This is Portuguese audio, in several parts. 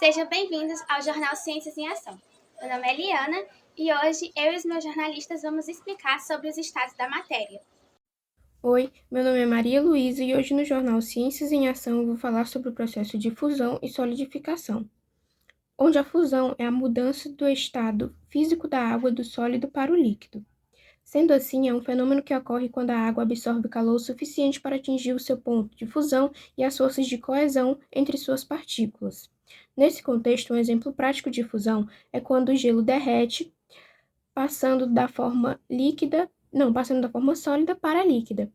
Sejam bem-vindos ao Jornal Ciências em Ação. Meu nome é Eliana e hoje eu e os meus jornalistas vamos explicar sobre os estados da matéria. Oi, meu nome é Maria Luísa e hoje no Jornal Ciências em Ação eu vou falar sobre o processo de fusão e solidificação, onde a fusão é a mudança do estado físico da água do sólido para o líquido. Sendo assim, é um fenômeno que ocorre quando a água absorve calor suficiente para atingir o seu ponto de fusão e as forças de coesão entre suas partículas. Nesse contexto, um exemplo prático de fusão é quando o gelo derrete, passando da forma sólida para líquida.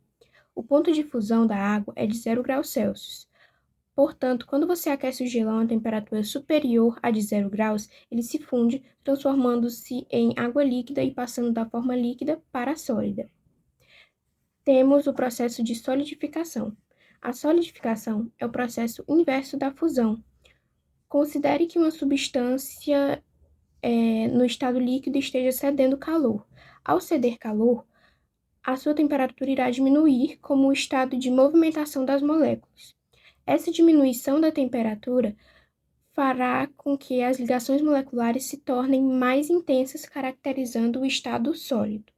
O ponto de fusão da água é de 0 graus Celsius. Portanto, quando você aquece o gelo a uma temperatura superior a de 0 graus, ele se funde, transformando-se em água líquida e passando da forma líquida para a sólida. Temos o processo de solidificação. A solidificação é o processo inverso da fusão. Considere que uma substância no estado líquido esteja cedendo calor. Ao ceder calor, a sua temperatura irá diminuir como o estado de movimentação das moléculas. Essa diminuição da temperatura fará com que as ligações moleculares se tornem mais intensas, caracterizando o estado sólido.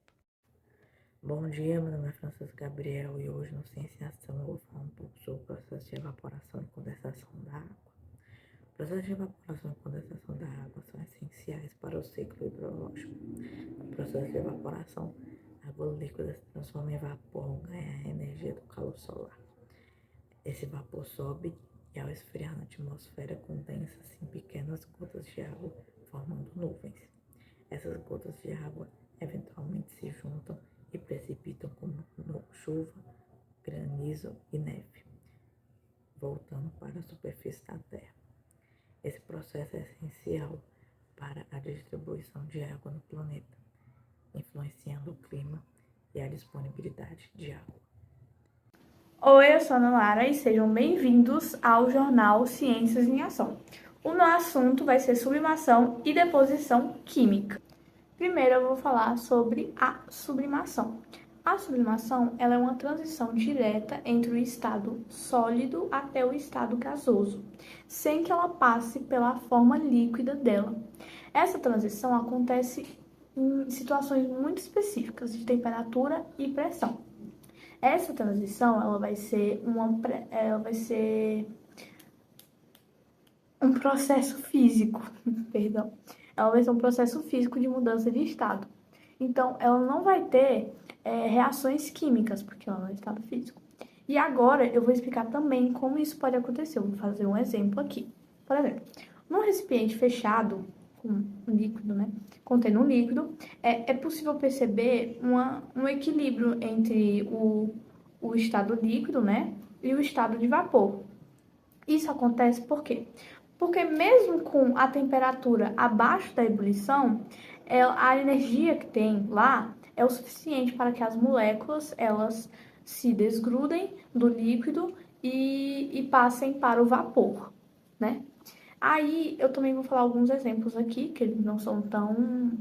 Bom dia, meu nome é Francisco Gabriel e hoje no Ciência em Ação eu vou falar um pouco sobre o processo de evaporação e condensação da água. O processo de evaporação e condensação da água são essenciais para o ciclo hidrológico. No processo de evaporação, a água líquida se transforma em vapor ao ganhar a energia do calor solar. Esse vapor sobe e ao esfriar na atmosfera condensa-se em pequenas gotas de água, formando nuvens. Essas gotas de água eventualmente se juntam e precipitam como chuva, granizo e neve, voltando para a superfície da Terra. Esse processo é essencial para a distribuição de água no planeta, influenciando o clima e a disponibilidade de água. Oi, eu sou a Ana Lara e sejam bem-vindos ao Jornal Ciências em Ação. O nosso assunto vai ser sublimação e deposição química. Primeiro eu vou falar sobre a sublimação. A sublimação ela é uma transição direta entre o estado sólido até o estado gasoso, sem que ela passe pela forma líquida dela. Essa transição acontece em situações muito específicas de temperatura e pressão. Essa transição ela vai ser um processo físico, perdão. Ela vai ser um processo físico de mudança de estado. Então, ela não vai ter reações químicas, porque ela é um estado físico. E agora, eu vou explicar também como isso pode acontecer. Eu vou fazer um exemplo aqui. Por exemplo, num recipiente fechado, com um líquido, contendo um líquido, é possível perceber um equilíbrio entre o estado líquido, e o estado de vapor. Isso acontece por quê? Porque mesmo com a temperatura abaixo da ebulição, a energia que tem lá é o suficiente para que as moléculas elas se desgrudem do líquido e passem para o vapor, Aí eu também vou falar alguns exemplos aqui, que eles não são tão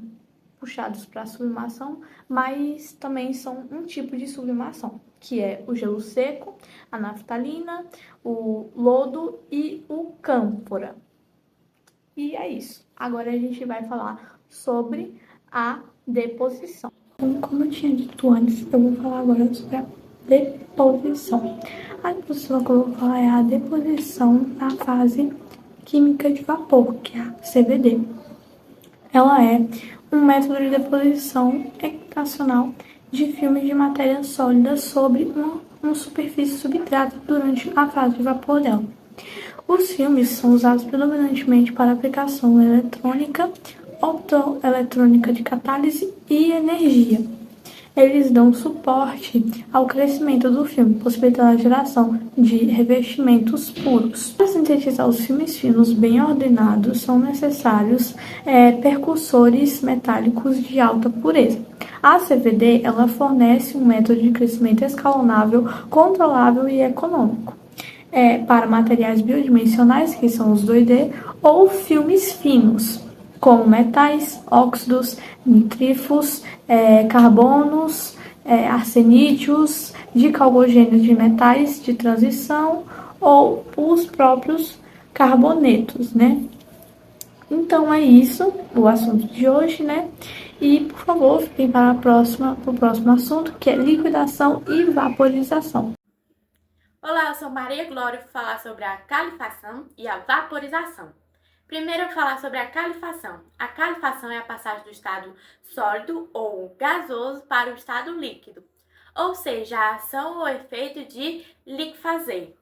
puxados para a sublimação, mas também são um tipo de sublimação, que é o gelo seco, a naftalina, o lodo e o cânfora. E é isso. Agora a gente vai falar sobre a deposição. Como eu tinha dito antes, eu vou falar agora sobre a deposição. A deposição que eu vou falar é a deposição na fase química de vapor, que é a CVD. Ela é um método de deposição equitacional de filmes de matéria sólida sobre uma superfície subtrata durante a fase de vapor dela. Os filmes são usados predominantemente para aplicação eletrônica, optoeletrônica de catálise e energia. Eles dão suporte ao crescimento do filme, possibilitando a geração de revestimentos puros. Para sintetizar os filmes finos bem ordenados, são necessários percussores metálicos de alta pureza. A CVD ela fornece um método de crescimento escalonável, controlável e econômico. Para materiais biodimensionais, que são os 2D, ou filmes finos, como metais, óxidos, nitríferos, carbonos, arsenídeos, dicalcogênios de metais de transição ou os próprios carbonetos, Então é isso, o assunto de hoje, né? E, por favor, fiquem para o próximo assunto, que é liquidação e vaporização. Olá, eu sou Maria Glória e vou falar sobre a calefação e a vaporização. Primeiro eu vou falar sobre a calefação. A calefação é a passagem do estado sólido ou gasoso para o estado líquido, ou seja, a ação ou efeito de liquefazer,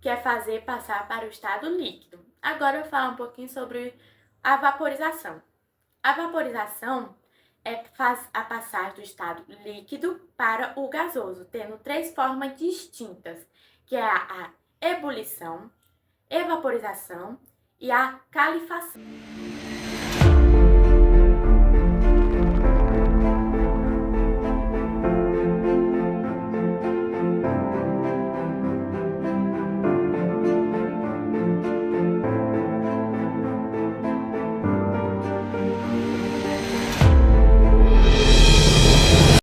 que é fazer passar para o estado líquido. Agora eu vou falar um pouquinho sobre a vaporização. A vaporização faz a passagem do estado líquido para o gasoso, tendo 3 formas distintas, que é a ebulição, evaporização e a calefação.